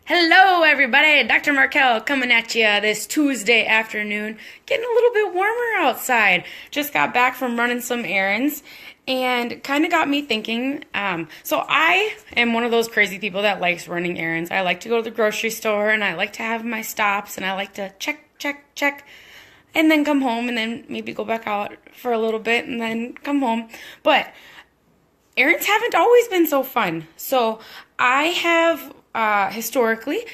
Hello, everybody. Dr. Markel coming at you this Tuesday afternoon. Getting a little bit warmer outside. Just got back from running some errands and kind of got me thinking. So I am one of those crazy people that likes running errands. I like to go to the grocery store and I like to have my stops and I like to check, and then come home and then maybe go back out for a little bit and then come home. But errands haven't always been so fun. So I have historically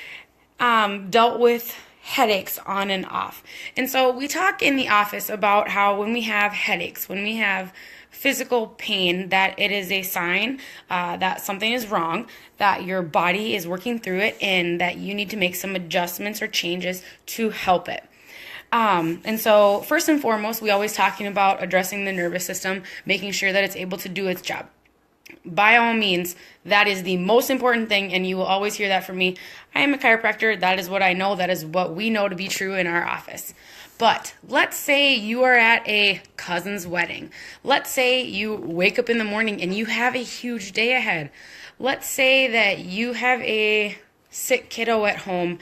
dealt with headaches on and off. And so we talk in the office about how when we have headaches, when we have physical pain, that it is a sign that something is wrong, that your body is working through it, and that you need to make some adjustments or changes to help it. And so first and foremost, we always talking about addressing the nervous system, making sure that it's able to do its job. By all means, that is the most important thing, and you will always hear that from me. I am a chiropractor. That is what I know. That is what we know to be true in our office. But let's say you are at a cousin's wedding. Let's say you wake up in the morning and you have a huge day ahead. Let's say that you have a sick kiddo at home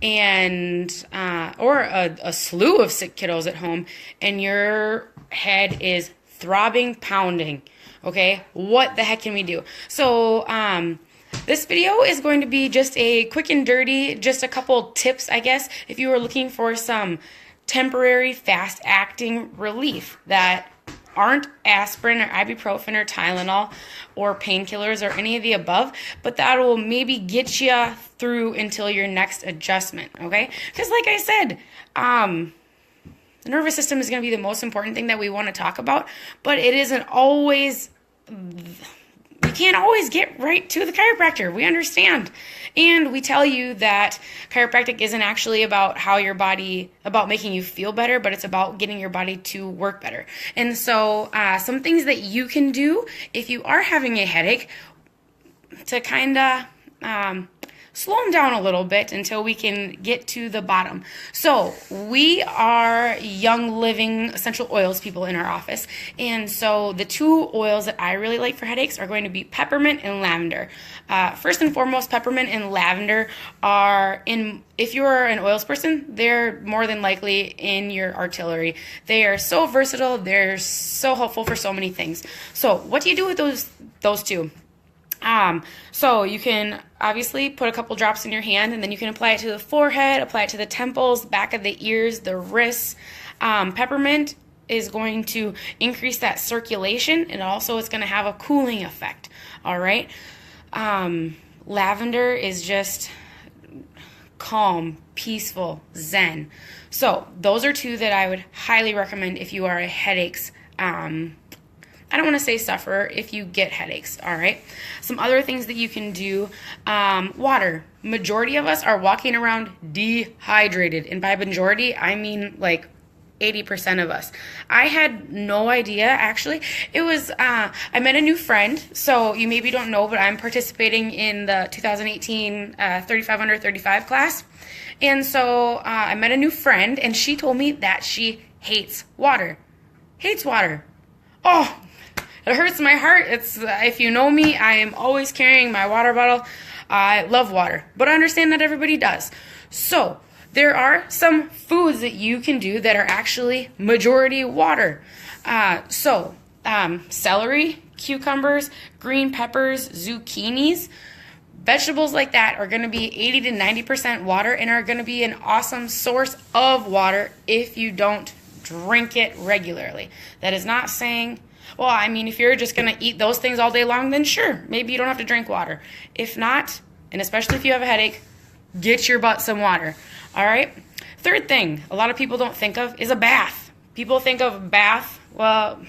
and or a slew of sick kiddos at home, and your head is throbbing, pounding. Okay, what the heck can we do? So this video is going to be just a quick and dirty, just a couple tips, I guess, if you are looking for some temporary fast-acting relief that aren't aspirin or ibuprofen or Tylenol or painkillers or any of the above, but that will maybe get you through until your next adjustment, okay? Because like I said, the nervous system is going to be the most important thing that we want to talk about, but it isn't always, you can't always get right to the chiropractor. We understand. And we tell you that chiropractic isn't actually about how your body, about making you feel better, but it's about getting your body to work better. And so some things that you can do if you are having a headache to kind of slow them down a little bit until we can get to the bottom. So we are Young Living essential oils people in our office. And so the two oils that I really like for headaches are going to be peppermint and lavender. First and foremost, peppermint and lavender are if you're an oils person, they're more than likely in your artillery. They are so versatile. They're so helpful for so many things. So what do you do with those two? So you can obviously put a couple drops in your hand, and then you can apply it to the forehead, apply it to the temples, back of the ears, the wrists. Peppermint is going to increase that circulation, and also it's going to have a cooling effect. All right. Lavender is just calm, peaceful, zen. So those are two that I would highly recommend if you are a headaches I don't want to say sufferer if you get headaches, all right? Some other things that you can do, water. Majority of us are walking around dehydrated, and by majority, I mean like 80% of us. I had no idea, actually. It was, I met a new friend, so you maybe don't know, but I'm participating in the 2018 35 under 35 class, and so I met a new friend, and she told me that she hates water. Hates water. Oh, it hurts my heart. It's if you know me, I am always carrying my water bottle. I love water, but I understand that everybody does. So there are some foods that you can do that are actually majority water. Celery, cucumbers, green peppers, zucchinis, vegetables like that are going to be 80 to 90% water and are going to be an awesome source of water if you don't drink it regularly. That is not saying, well, I mean, if you're just going to eat those things all day long, then sure, maybe you don't have to drink water. If not, and especially if you have a headache, get your butt some water. All right? Third thing a lot of people don't think of is a bath. People think of bath, well,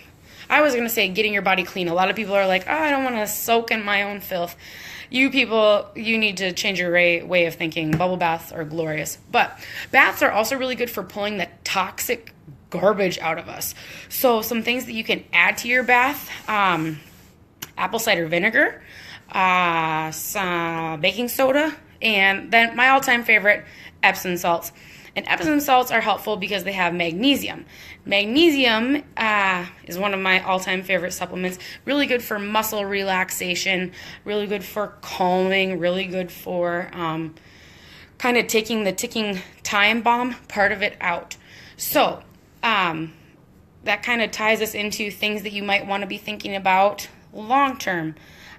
I was going to say getting your body clean. A lot of people are like, oh, I don't want to soak in my own filth. You people, you need to change your way of thinking. Bubble baths are glorious. But baths are also really good for pulling the toxic garbage out of us. So some things that you can add to your bath, apple cider vinegar, some baking soda, and then my all-time favorite, Epsom salts. And Epsom salts are helpful because they have magnesium. Magnesium is one of my all-time favorite supplements. Really good for muscle relaxation, really good for calming, really good for kind of taking the ticking time bomb part of it out. So that kind of ties us into things that you might want to be thinking about long term.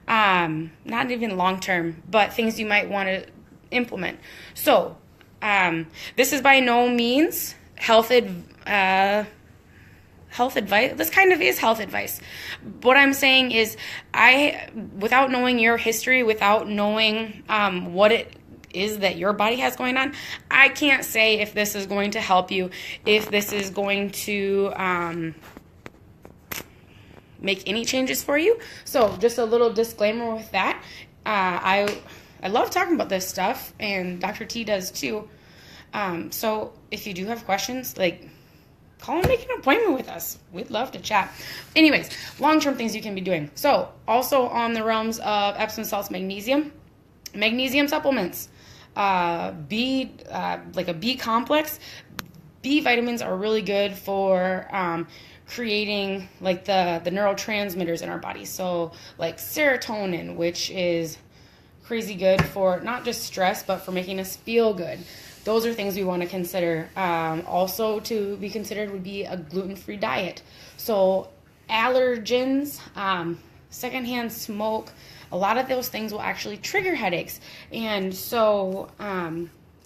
Not even long term, but things you might want to implement. So this is by no means health advice. This kind of is health advice. What I'm saying is, without knowing your history, without knowing what it is that your body has going on, I can't say if this is going to help you, if this is going to make any changes for you. So just a little disclaimer with that. I love talking about this stuff, and Dr. T does too. So if you do have questions, like, call and make an appointment with us. We'd love to chat. Anyways, long-term things you can be doing. So also on the realms of Epsom salts, magnesium supplements, like a B complex. B vitamins are really good for creating like the neurotransmitters in our body. So like serotonin, which is crazy good for not just stress, but for making us feel good. Those are things we want to consider. Also to be considered would be a gluten-free diet. So allergens, secondhand smoke, a lot of those things will actually trigger headaches. And so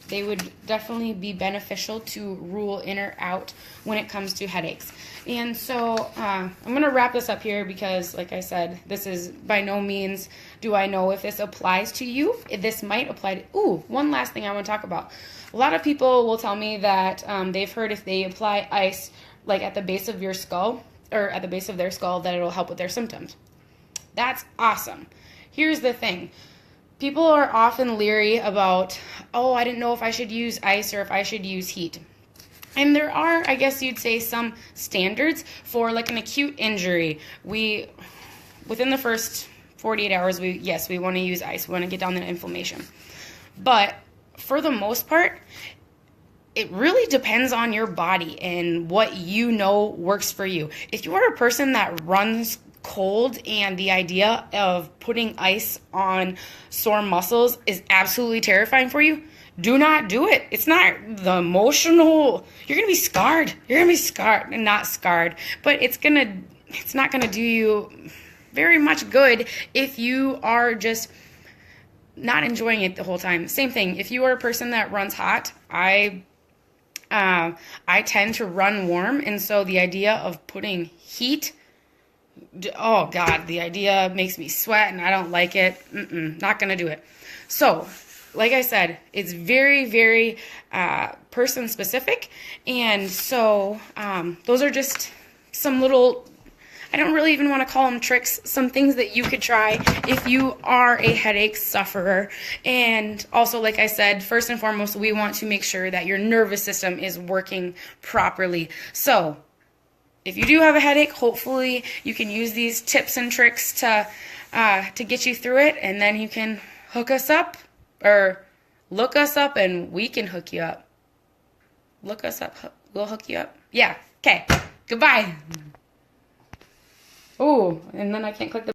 they would definitely be beneficial to rule in or out when it comes to headaches. And so I'm going to wrap this up here because, like I said, this is by no means do I know if this applies to you. This might apply to... one last thing I want to talk about. A lot of people will tell me that they've heard if they apply ice like at the base of your skull or at the base of their skull that it'll help with their symptoms. That's awesome. Here's the thing. People are often leery about, I didn't know if I should use ice or if I should use heat. And there are, I guess you'd say, some standards for like an acute injury. Within the first 48 hours, we want to use ice. We want to get down the inflammation. But for the most part, it really depends on your body and what you know works for you. If you are a person that runs cold and the idea of putting ice on sore muscles is absolutely terrifying for you, do not do it. It's not the emotional. You're going to be scarred. You're going to be scarred, not scarred, but it's not going to do you very much good if you are just not enjoying it the whole time. Same thing. If you are a person that runs hot, I tend to run warm, and so the idea of putting heat, oh God, the idea makes me sweat and I don't like it. Not going to do it. So, like I said, it's very, very person specific. And so those are just some little, I don't really even want to call them tricks, some things that you could try if you are a headache sufferer. And also, like I said, first and foremost, we want to make sure that your nervous system is working properly. So if you do have a headache, hopefully you can use these tips and tricks to get you through it, and then you can hook us up or look us up and we can hook you up. Look us up, we'll hook you up. Yeah, okay, goodbye. Oh, and then I can't click the